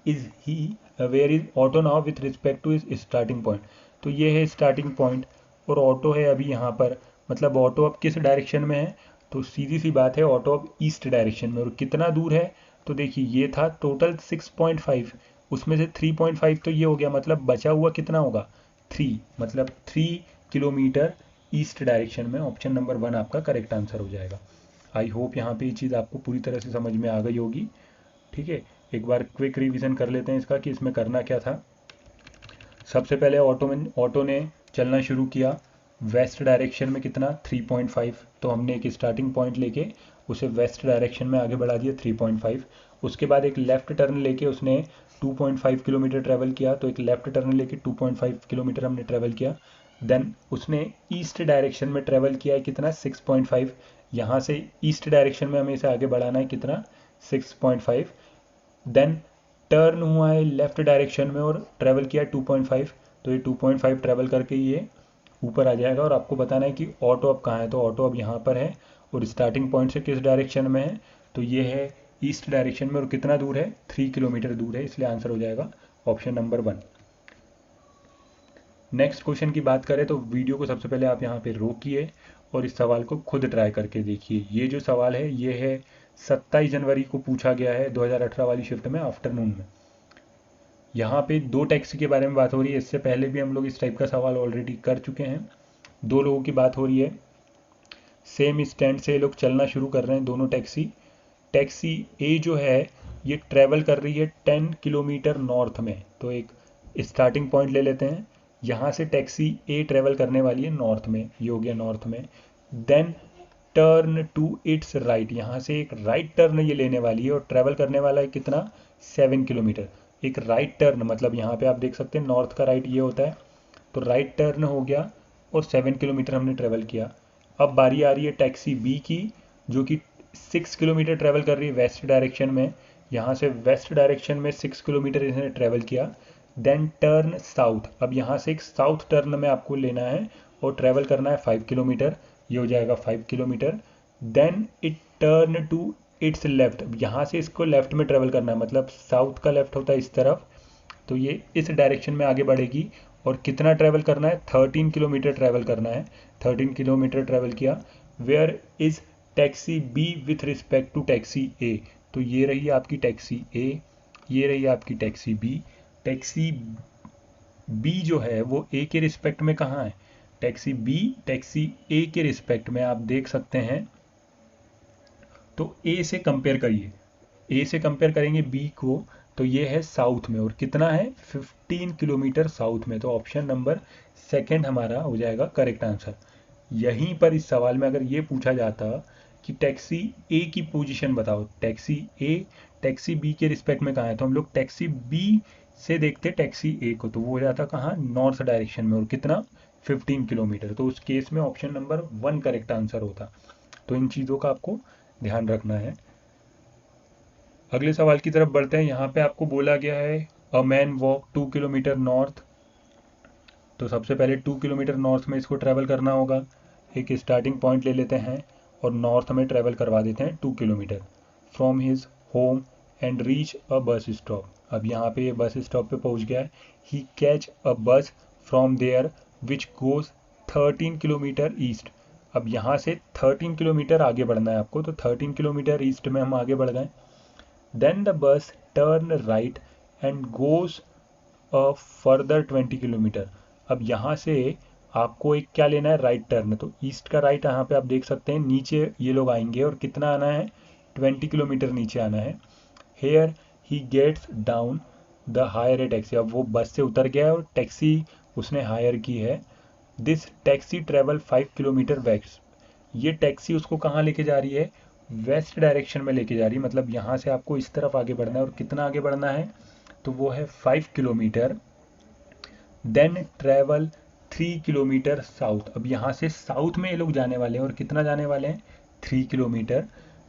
is auto now with respect to is starting point. तो ये है स्टार्टिंग पॉइंट, और ऑटो है अभी यहाँ पर, मतलब ऑटो अब किस डायरेक्शन में है, तो सीधी सी बात है, ऑटो अब ईस्ट डायरेक्शन में। और कितना दूर है, तो देखिए ये था टोटल 6.5, उसमें से 3.5 तो ये हो गया, मतलब बचा हुआ कितना होगा, 3, मतलब 3 किलोमीटर ईस्ट डायरेक्शन में। ऑप्शन नंबर 1 आपका करेक्ट आंसर हो जाएगा। आई होप यहाँ पे ये चीज़ आपको पूरी तरह से समझ में आ गई होगी। ठीक है, एक बार क्विक रिवीजन कर लेते हैं इसका कि इसमें करना क्या था। सबसे पहले ऑटो ने चलना शुरू किया वेस्ट डायरेक्शन में, कितना 3.5। तो हमने एक स्टार्टिंग पॉइंट लेके उसे वेस्ट डायरेक्शन में आगे बढ़ा दिया 3.5। उसके बाद एक लेफ़्ट टर्न लेके उसने 2.5 किलोमीटर ट्रैवल किया। तो एक लेफ़्ट टर्न लेके 2.5 किलोमीटर हमने ट्रैवल किया। देन उसने ईस्ट डायरेक्शन में ट्रैवल किया है, कितना 6.5। यहाँ से ईस्ट डायरेक्शन में हमें इसे आगे बढ़ाना है, कितना 6.5। देन टर्न हुआ है लेफ्ट डायरेक्शन में और ट्रैवल किया 2.5। तो ये 2.5 ट्रैवल करके ये ऊपर आ जाएगा। और आपको बताना है कि ऑटो अब कहाँ है, तो ऑटो अब यहाँ पर है, और स्टार्टिंग पॉइंट से किस डायरेक्शन में है, तो ये है ईस्ट डायरेक्शन में। और कितना दूर है, 3 किलोमीटर दूर है, इसलिए आंसर हो जाएगा ऑप्शन नंबर 1। नेक्स्ट क्वेश्चन की बात करें तो वीडियो को सबसे पहले आप यहाँ पे रोकिए और इस सवाल को खुद ट्राई करके देखिए। ये जो सवाल है ये है 27 जनवरी को पूछा गया है 2018 वाली शिफ्ट में, आफ्टरनून में। यहाँ पे 2 टैक्सी के बारे में बात हो रही है। इससे पहले भी हम लोग इस टाइप का सवाल ऑलरेडी कर चुके हैं। 2 लोगों की बात हो रही है, सेम स्टैंड से ये लोग चलना शुरू कर रहे हैं दोनों टैक्सी। टैक्सी ए जो है ये ट्रैवल कर रही है 10 किलोमीटर नॉर्थ में। तो एक स्टार्टिंग पॉइंट ले लेते हैं, यहाँ से टैक्सी ए ट्रैवल करने वाली है नॉर्थ में, ये हो गया नॉर्थ में। Then turn to its right, यहाँ से एक राइट टर्न ये लेने वाली है और ट्रैवल करने वाला है कितना, 7 किलोमीटर। एक राइट टर्न, मतलब यहाँ पे आप देख सकते हैं नॉर्थ का राइट ये होता है, तो राइट टर्न हो गया और 7 किलोमीटर हमने ट्रैवल किया। अब बारी आ रही है टैक्सी बी की, जो कि 6 किलोमीटर ट्रैवल कर रही है वेस्ट डायरेक्शन में। यहाँ से वेस्ट डायरेक्शन में 6 किलोमीटर इसने ट्रैवल किया। देन टर्न साउथ, अब यहाँ से एक साउथ टर्न में आपको लेना है और ट्रैवल करना है 5 किलोमीटर, ये हो जाएगा 5 kilometre. Then it turn to its left, यहाँ से इसको लेफ्ट में ट्रैवल करना है, मतलब साउथ का लेफ्ट होता है इस तरफ, तो ये इस डायरेक्शन में आगे बढ़ेगी। और कितना ट्रैवल करना है, 13 किलोमीटर ट्रैवल करना है। 13 किलोमीटर ट्रैवल किया। Where is taxi B with respect to taxi A, तो ये रही आपकी टैक्सी ए, ये रही आपकी टैक्सी बी। टैक्सी बी जो है वो ए के रिस्पेक्ट में कहाँ है, टैक्सी बी टैक्सी ए के रिस्पेक्ट में आप देख सकते हैं। तो ए से कंपेयर करिए, ए से कंपेयर करेंगे बी को, तो ये है साउथ में और कितना है 15 किलोमीटर साउथ में। तो ऑप्शन नंबर 2 हमारा हो जाएगा करेक्ट आंसर। यहीं पर इस सवाल में अगर ये पूछा जाता कि टैक्सी ए की पोजीशन बताओ, टैक्सी ए टैक्सी बी के रिस्पेक्ट में कहाँ है, तो हम लोग टैक्सी बी से देखते टैक्सी ए को, तो वो हो जाता कहाँ, नॉर्थ डायरेक्शन में, और कितना 15 किलोमीटर। तो उस केस में ऑप्शन नंबर 1 करेक्ट आंसर होता। तो इन चीज़ों का आपको ध्यान रखना है। अगले सवाल की तरफ बढ़ते हैं। यहाँ पे आपको बोला गया है a man walk 2 kilometre north. तो सबसे पहले 2 किलोमीटर नॉर्थ में इसको ट्रैवल करना होगा। एक स्टार्टिंग पॉइंट ले लेते हैं और नॉर्थ में ट्रैवल करवा देते हैं 2 kilometre from his home and reach a bus stop. अब यहाँ पे ये बस स्टॉप पे पहुँच गया है। ही catch a bus from there which goes 13 kilometre east. अब यहाँ से 13 किलोमीटर आगे बढ़ना है आपको, तो 13 किलोमीटर ईस्ट में हम आगे बढ़ गए। Then the bus turn right and goes a further 20 kilometre. अब यहाँ से आपको एक क्या लेना है, राइट टर्न। तो ईस्ट का राइट यहाँ पे आप देख सकते हैं, नीचे ये लोग आएंगे और कितना आना है, 20 किलोमीटर नीचे आना है। Here he gets down the hire a taxi. अब वो बस से उतर गया है और टैक्सी उसने हायर की है। This taxi travel 5 kilometre west. ये टैक्सी उसको कहाँ लेके जा रही है, वेस्ट डायरेक्शन में लेके जा रही है। मतलब यहाँ से आपको इस तरफ आगे बढ़ना है और कितना आगे बढ़ना है, तो वो है 5 kilometre. Then travel 3 kilometre south. अब यहाँ से साउथ में ये लोग जाने वाले हैं और कितना जाने वाले हैं, 3 kilometre.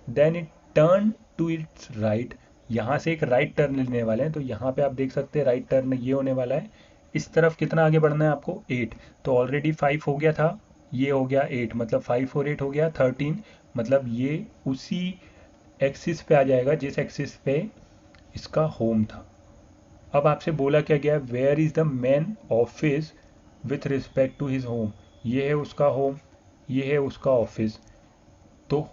Then it turn to its right. यहाँ से एक राइट टर्न लेने वाले हैं, तो यहाँ पे आप देख सकते हैं राइट टर्न ये होने वाला है। इस तरफ कितना आगे बढ़ना है आपको, 8। तो ऑलरेडी 5 हो गया था, ये हो गया 8, मतलब 5 और 8 हो गया 13। मतलब ये उसी एक्सिस पे आ जाएगा जिस एक्सिस पे इसका होम था। अब आपसे बोला क्या गया, where is the man office with respect to his home. ये है उसका होम, ये है उसका ऑफिस। तो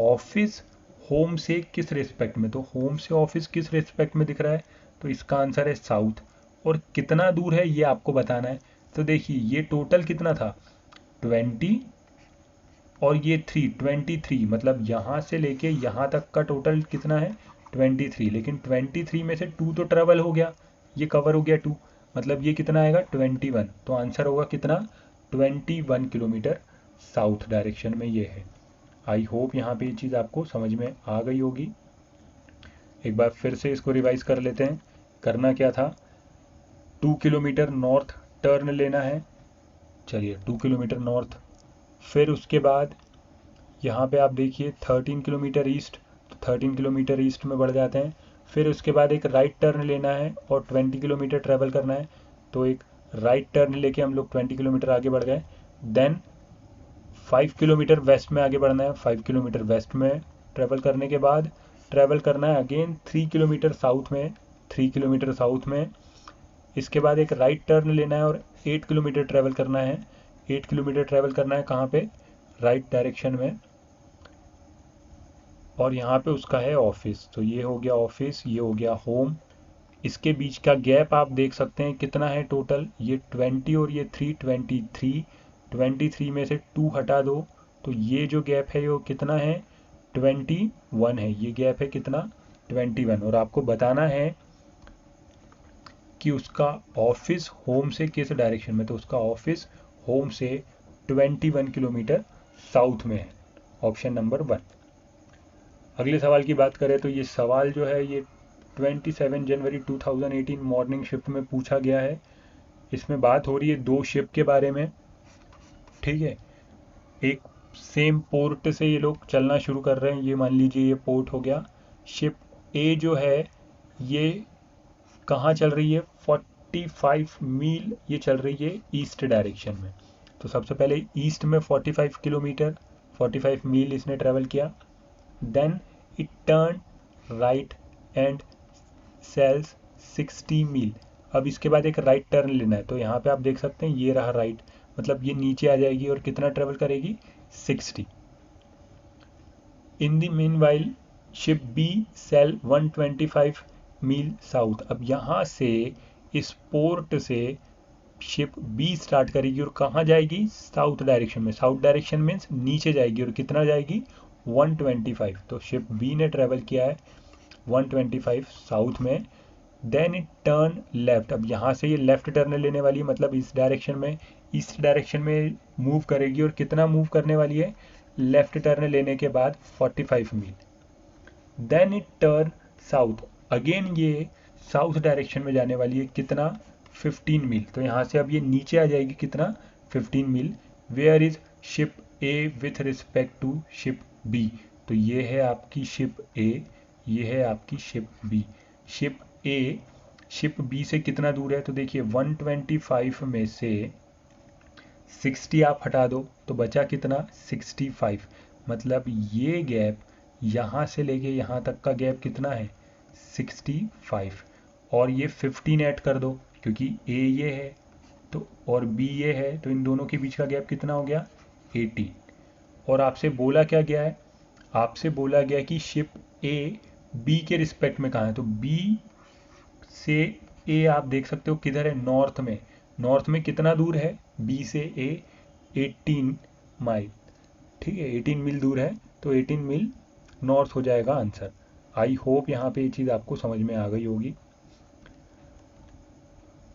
ऑफिस होम से किस रिस्पेक्ट में, तो होम से ऑफिस किस रिस्पेक्ट में दिख रहा है, तो इसका आंसर है साउथ। और कितना दूर है ये आपको बताना है। तो देखिए ये टोटल कितना था, 20 और ये 23, मतलब यहाँ से लेके यहाँ तक का टोटल कितना है, 23। लेकिन 23 में से 2 तो ट्रेवल हो गया, ये कवर हो गया 2, मतलब ये कितना आएगा, 21। तो आंसर होगा कितना, 21 किलोमीटर साउथ डायरेक्शन में ये है। आई होप यहाँ पे ये चीज़ आपको समझ में आ गई होगी। एक बार फिर से इसको रिवाइज कर लेते हैं। करना क्या था, 2 किलोमीटर नॉर्थ टर्न लेना है। चलिए 2 किलोमीटर नॉर्थ, फिर उसके बाद यहाँ पे आप देखिए 13 किलोमीटर ईस्ट, तो 13 किलोमीटर ईस्ट में बढ़ जाते हैं। फिर उसके बाद एक राइट टर्न लेना है और 20 किलोमीटर ट्रैवल करना है। तो एक राइट टर्न लेके हम लोग 20 किलोमीटर आगे बढ़ गए। देन 5 किलोमीटर वेस्ट में आगे बढ़ना है। 5 किलोमीटर वेस्ट में ट्रैवल करने के बाद ट्रैवल करना है अगेन 3 किलोमीटर साउथ में, 3 किलोमीटर साउथ में। इसके बाद एक राइट टर्न लेना है और 8 किलोमीटर ट्रैवल करना है। 8 किलोमीटर ट्रैवल करना है कहाँ पे, राइट डायरेक्शन में। और यहाँ पे उसका है ऑफिस। तो ये हो गया ऑफिस, ये हो गया होम। इसके बीच का गैप आप देख सकते हैं कितना है टोटल, ये 20 और ये 3, 23। 23 में से 2 हटा दो, तो ये जो गैप है वो कितना है, 21 है। ये गैप है कितना, 21। और आपको बताना है कि उसका ऑफिस होम से किस डायरेक्शन में, तो उसका ऑफिस होम से 21 किलोमीटर साउथ में है। Option number 1। अगले सवाल की बात करें तो ये सवाल जो है ये 27 जनवरी 2018 मॉर्निंग शिफ्ट में पूछा गया है। इसमें बात हो रही है 2 शिप के बारे में, ठीक है। एक सेम पोर्ट से ये लोग चलना शुरू कर रहे हैं, ये मान लीजिए ये पोर्ट हो गया। शिप ए जो है ये कहाँ चल रही है, 45 मील ये चल रही है ईस्ट डायरेक्शन में। तो सबसे पहले ईस्ट में 45 किलोमीटर 45 मील इसने ट्रेवल किया। Then it turn right and sails 60 मील। अब इसके बाद एक राइट टर्न लेना है, तो यहाँ पे आप देख सकते हैं ये रहा राइट, मतलब ये नीचे आ जाएगी और कितना ट्रेवल करेगी, 60। In the meanwhile ship B sail 125 मील साउथ। अब यहाँ से इस पोर्ट से शिप बी स्टार्ट करेगी और कहाँ जाएगी, साउथ डायरेक्शन में। साउथ डायरेक्शन मीन्स नीचे जाएगी और कितना जाएगी, 125। तो शिप बी ने ट्रेवल किया है 125 साउथ में। Then it turn left. अब यहाँ से ये लेफ्ट टर्न लेने वाली है, मतलब इस डायरेक्शन में, ईस्ट डायरेक्शन में मूव करेगी। और कितना मूव करने वाली है, लेफ्ट टर्न लेने के बाद 45 मील। Then it turn south, again ये साउथ डायरेक्शन में जाने वाली है, कितना, 15 मील। तो यहाँ से अब ये नीचे आ जाएगी, कितना, 15 मील। Where is ship A with respect to ship B. तो ये है आपकी शिप ए, ये है आपकी ship B. Ship A ship B से कितना दूर है, तो देखिए 125 में से 60 आप हटा दो तो बचा कितना, 65। मतलब ये गैप यहाँ से लेके यहाँ तक का गैप कितना है, 65। और ये 15 ऐड कर दो क्योंकि ए ये है तो और बी ये है, तो इन दोनों के बीच का गैप कितना हो गया, 18। और आपसे बोला क्या गया है, आपसे बोला गया कि शिप ए बी के रिस्पेक्ट में कहाँ है। तो बी से ए आप देख सकते हो किधर है, नॉर्थ में। नॉर्थ में कितना दूर है बी से ए, 18 माइल, ठीक है, 18 मील दूर है, तो 18 मील नॉर्थ हो जाएगा आंसर। आई होप यहाँ पे ये चीज़ आपको समझ में आ गई होगी।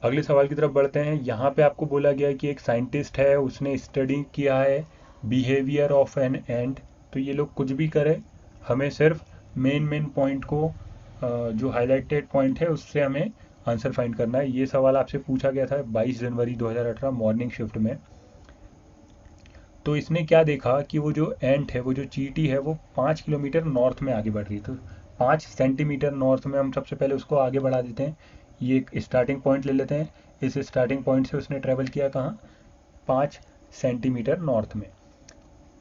अगले सवाल की तरफ बढ़ते हैं। यहाँ पे आपको बोला गया है कि एक साइंटिस्ट है, उसने स्टडी किया है बिहेवियर ऑफ एन एंट। तो ये लोग कुछ भी करें, हमें सिर्फ मेन मेन पॉइंट को, जो हाईलाइटेड पॉइंट है उससे हमें आंसर फाइंड करना है। ये सवाल आपसे पूछा गया था 22 जनवरी 2018 मॉर्निंग शिफ्ट में। तो इसने क्या देखा कि वो जो एंट है, वो जो चींटी है, वो 5 किलोमीटर नॉर्थ में आगे बढ़ रही है। तो 5 सेंटीमीटर नॉर्थ में हम सबसे पहले उसको आगे बढ़ा देते हैं। ये एक स्टार्टिंग पॉइंट ले लेते हैं। इस स्टार्टिंग पॉइंट से उसने ट्रेवल किया कहाँ, 5 सेंटीमीटर नॉर्थ में।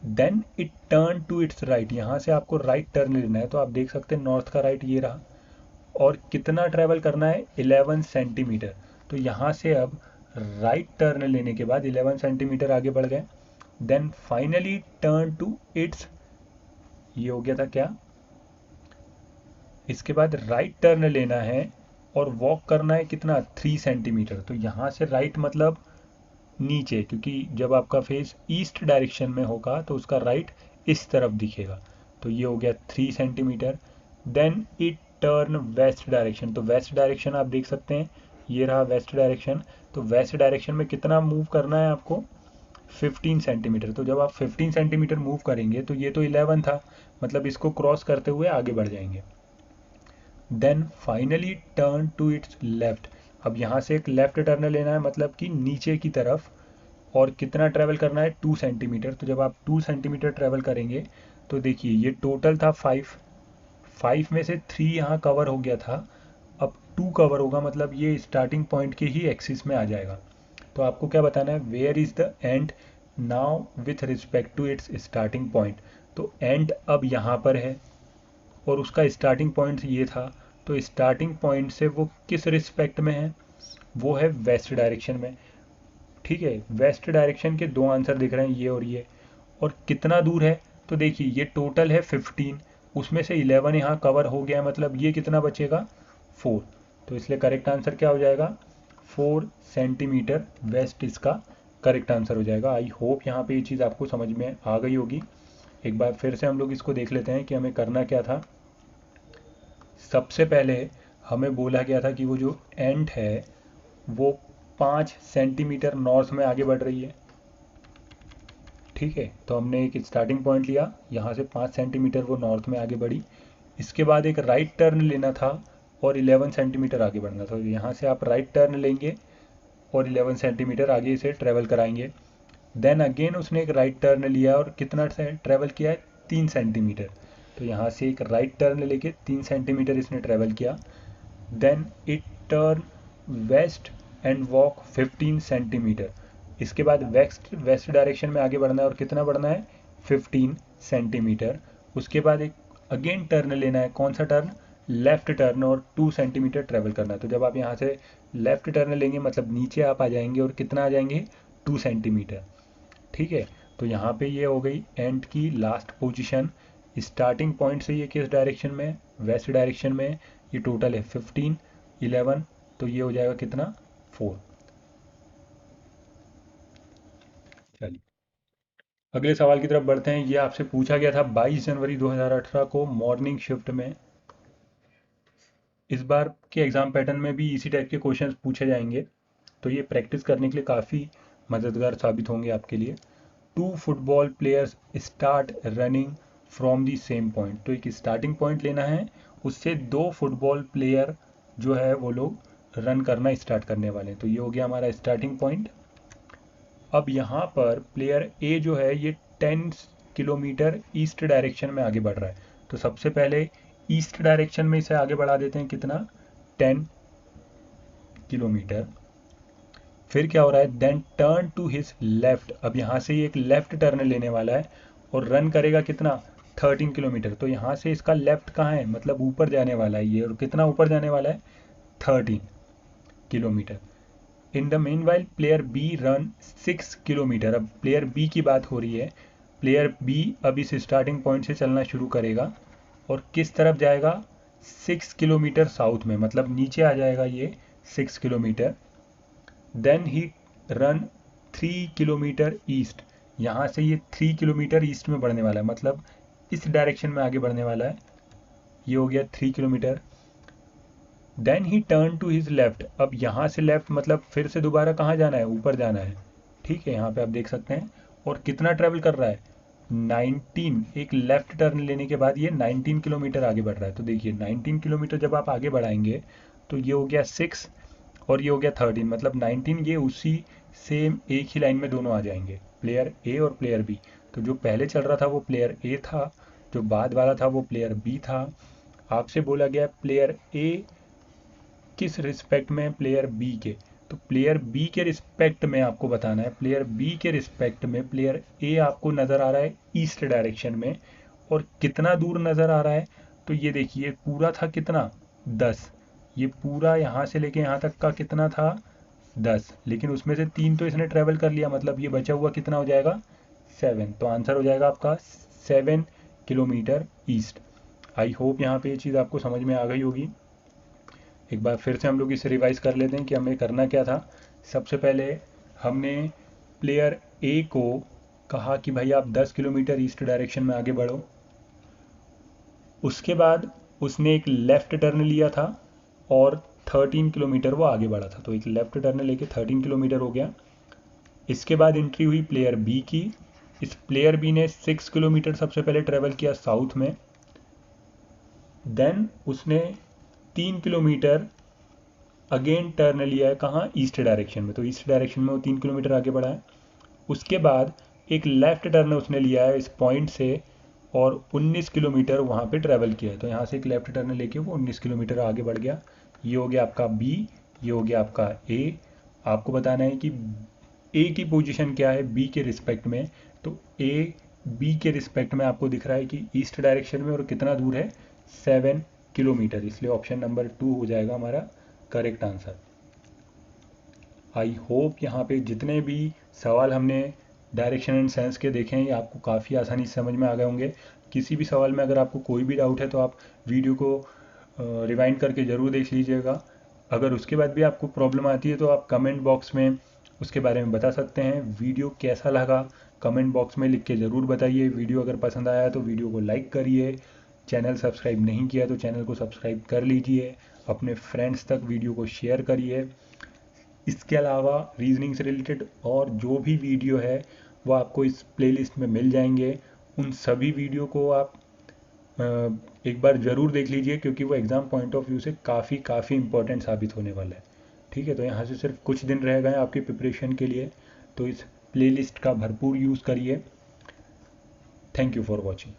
Then it turn to its right, यहाँ से आपको राइट टर्न लेना है। तो आप देख सकते हैं नॉर्थ का राइट ये रहा, और कितना ट्रेवल करना है, 11 सेंटीमीटर। तो यहाँ से अब राइट टर्न लेने के बाद 11 सेंटीमीटर आगे बढ़ गए। Then finally turn to its, ये हो गया था क्या, इसके बाद राइट टर्न लेना है और वॉक करना है कितना, 3 सेंटीमीटर। तो यहाँ से राइट मतलब नीचे, क्योंकि जब आपका फेस ईस्ट डायरेक्शन में होगा तो उसका राइट इस तरफ दिखेगा। तो ये हो गया 3 centimetre. Then it turn west direction, तो वेस्ट डायरेक्शन आप देख सकते हैं, ये रहा वेस्ट डायरेक्शन। तो वेस्ट डायरेक्शन में कितना मूव करना है आपको, 15 सेंटीमीटर। तो जब आप 15 सेंटीमीटर मूव करेंगे तो ये तो 11 था, मतलब इसको क्रॉस करते हुए आगे बढ़ जाएंगे। Then finally turn to its left, अब यहाँ से एक लेफ्ट टर्न लेना है, मतलब कि नीचे की तरफ, और कितना ट्रैवल करना है, 2 सेंटीमीटर। तो जब आप 2 सेंटीमीटर ट्रैवल करेंगे तो देखिए ये टोटल था 5 में से 3 यहाँ कवर हो गया था, अब 2 कवर होगा, मतलब ये स्टार्टिंग पॉइंट के ही एक्सिस में आ जाएगा। तो आपको क्या बताना है, where is the end now with respect to its starting point. तो एंड अब यहाँ पर है और उसका स्टार्टिंग पॉइंट ये था, तो स्टार्टिंग पॉइंट से वो किस रिस्पेक्ट में है, वो है वेस्ट डायरेक्शन में। ठीक है, वेस्ट डायरेक्शन के 2 आंसर दिख रहे हैं, ये और ये। और कितना दूर है, तो देखिए ये टोटल है 15, उसमें से 11 यहाँ कवर हो गया है, मतलब ये कितना बचेगा, 4। तो इसलिए करेक्ट आंसर क्या हो जाएगा, 4 सेंटीमीटर वेस्ट इसका करेक्ट आंसर हो जाएगा। आई होप यहाँ पे ये चीज़ आपको समझ में आ गई होगी। एक बार फिर से हम लोग इसको देख लेते हैं कि हमें करना क्या था। सबसे पहले हमें बोला गया था कि वो जो एंट है वो 5 सेंटीमीटर नॉर्थ में आगे बढ़ रही है। ठीक है, तो हमने एक स्टार्टिंग पॉइंट लिया, यहाँ से 5 सेंटीमीटर वो नॉर्थ में आगे बढ़ी। इसके बाद एक राइट टर्न लेना था और 11 सेंटीमीटर आगे बढ़ना था। यहाँ से आप राइट टर्न लेंगे और 11 सेंटीमीटर आगे इसे ट्रेवल कराएंगे। देन अगेन उसने एक राइट टर्न लिया और कितना ट्रेवल किया है, 3 सेंटीमीटर। तो यहाँ से एक राइट टर्न लेके 3 सेंटीमीटर इसने ट्रेवल किया। Then it turn west and walk 15 centimetre. इसके बाद वेस्ट डायरेक्शन में आगे बढ़ना है और कितना बढ़ना है, 15 सेंटीमीटर। उसके बाद एक अगेन टर्न लेना है, कौन सा टर्न, लेफ्ट टर्न, और 2 सेंटीमीटर ट्रेवल करना है। तो जब आप यहाँ से लेफ्ट टर्न लेंगे मतलब नीचे आप आ जाएंगे और कितना आ जाएंगे, 2 सेंटीमीटर। ठीक है, तो यहाँ पे ये हो गई एंड की लास्ट पोजीशन। स्टार्टिंग पॉइंट से ये किस डायरेक्शन में, वेस्ट डायरेक्शन में। ये टोटल है 15, 11, तो ये हो जाएगा कितना, 4। चलिए अगले सवाल की तरफ बढ़ते हैं। ये आपसे पूछा गया था 22 जनवरी 2018 को मॉर्निंग शिफ्ट में। इस बार के एग्जाम पैटर्न में भी इसी टाइप के क्वेश्चंस पूछे जाएंगे, तो ये प्रैक्टिस करने के लिए काफ़ी मददगार साबित होंगे आपके लिए। 2 football players start running from the same point, तो एक स्टार्टिंग पॉइंट लेना है, उससे 2 फुटबॉल प्लेयर जो है वो लोग रन करना स्टार्ट करने वाले हैं। तो ये हो गया हमारा स्टार्टिंग पॉइंट। अब यहाँ पर प्लेयर ए जो है ये 10 किलोमीटर ईस्ट डायरेक्शन में आगे बढ़ रहा है। तो सबसे पहले ईस्ट डायरेक्शन में इसे आगे बढ़ा देते हैं, कितना, 10 किलोमीटर। फिर क्या हो रहा है, then turn to his left, अब यहाँ से ये एक लेफ्ट टर्न लेने वाला है और रन करेगा कितना, 13 किलोमीटर। तो यहाँ से इसका लेफ्ट कहाँ है, मतलब ऊपर जाने वाला है ये, और कितना ऊपर जाने वाला है, 13 kilometre. In the main while player be run 6 kilometre. अब प्लेयर बी की बात हो रही है, प्लेयर बी अब इस स्टार्टिंग पॉइंट से चलना शुरू करेगा और किस तरफ जाएगा, 6 किलोमीटर साउथ में, मतलब नीचे आ जाएगा ये 6 kilometre. Then he run 3 kilometre east, यहाँ से ये 3 किलोमीटर ईस्ट में बढ़ने वाला है, मतलब इस डायरेक्शन में आगे बढ़ने वाला है। ये हो गया 3 kilometre. Then he turn to his left, अब यहाँ से लेफ्ट मतलब फिर से दोबारा कहाँ जाना है, ऊपर जाना है। ठीक है, यहाँ पे आप देख सकते हैं। और कितना ट्रेवल कर रहा है, 19, एक लेफ्ट टर्न लेने के बाद ये 19 किलोमीटर आगे बढ़ रहा है। तो देखिए 19 किलोमीटर जब आप आगे बढ़ाएंगे तो ये हो गया 6 और ये हो गया 13, मतलब 19, ये उसी सेम एक ही लाइन में दोनों आ जाएंगे, प्लेयर ए और प्लेयर बी। तो जो पहले चल रहा था वो प्लेयर ए था, जो बाद वाला था वो प्लेयर बी था। आपसे बोला गया प्लेयर ए किस रिस्पेक्ट में, प्लेयर बी के। तो प्लेयर बी के रिस्पेक्ट में आपको बताना है, प्लेयर बी के रिस्पेक्ट में प्लेयर ए आपको नज़र आ रहा है ईस्ट डायरेक्शन में। और कितना दूर नज़र आ रहा है, तो ये देखिए पूरा था कितना, 10। ये पूरा यहाँ से लेके यहाँ तक का कितना था, 10, लेकिन उसमें से 3 तो इसने ट्रेवल कर लिया, मतलब ये बचा हुआ कितना हो जाएगा, 7। तो आंसर हो जाएगा आपका 7 किलोमीटर ईस्ट। आई होप यहाँ पे ये चीज़ आपको समझ में आ गई होगी। एक बार फिर से हम लोग इसे रिवाइज कर लेते हैं कि हमें करना क्या था। सबसे पहले हमने प्लेयर ए को कहा कि भाई आप 10 किलोमीटर ईस्ट डायरेक्शन में आगे बढ़ो। उसके बाद उसने एक लेफ़्ट टर्न लिया था और 13 किलोमीटर वो आगे बढ़ा था, तो एक लेफ़्ट टर्न लेके 13 किलोमीटर हो गया। इसके बाद एंट्री हुई प्लेयर बी की। इस प्लेयर बी ने 6 किलोमीटर सबसे पहले ट्रेवल किया साउथ में। देन उसने 3 किलोमीटर अगेन टर्न लिया है कहाँ, ईस्ट डायरेक्शन में। तो ईस्ट डायरेक्शन में वो 3 किलोमीटर आगे बढ़ा है। उसके बाद एक लेफ़्ट टर्न उसने लिया है इस पॉइंट से और 19 किलोमीटर वहाँ पे ट्रैवल किया है। तो यहाँ से एक लेफ़्ट टर्न लेके वो 19 किलोमीटर आगे बढ़ गया। ये हो गया आपका बी, ये हो गया आपका ए। आपको बताना है कि ए की पोजीशन क्या है बी के रिस्पेक्ट में। तो ए बी के रिस्पेक्ट में आपको दिख रहा है कि ईस्ट डायरेक्शन में, और कितना दूर है, 7 किलोमीटर। इसलिए ऑप्शन नंबर 2 हो जाएगा हमारा करेक्ट आंसर। आई होप यहाँ पे जितने भी सवाल हमने डायरेक्शन एंड सेंस के देखे हैं ये आपको काफ़ी आसानी से समझ में आ गए होंगे। किसी भी सवाल में अगर आपको कोई भी डाउट है तो आप वीडियो को रिवाइंड करके ज़रूर देख लीजिएगा। अगर उसके बाद भी आपको प्रॉब्लम आती है तो आप कमेंट बॉक्स में उसके बारे में बता सकते हैं। वीडियो कैसा लगा कमेंट बॉक्स में लिख के ज़रूर बताइए। वीडियो अगर पसंद आया तो वीडियो को लाइक करिए। चैनल सब्सक्राइब नहीं किया तो चैनल को सब्सक्राइब कर लीजिए। अपने फ्रेंड्स तक वीडियो को शेयर करिए। इसके अलावा रीजनिंग से रिलेटेड और जो भी वीडियो है वो आपको इस प्लेलिस्ट में मिल जाएंगे। उन सभी वीडियो को आप एक बार ज़रूर देख लीजिए, क्योंकि वो एग्ज़ाम पॉइंट ऑफ व्यू से काफ़ी इंपॉर्टेंट साबित होने वाला है। ठीक है, तो यहाँ से सिर्फ कुछ दिन रह गए आपकी प्रिपरेशन के लिए, तो इस प्लेलिस्ट का भरपूर यूज़ करिए। Thank you for watching.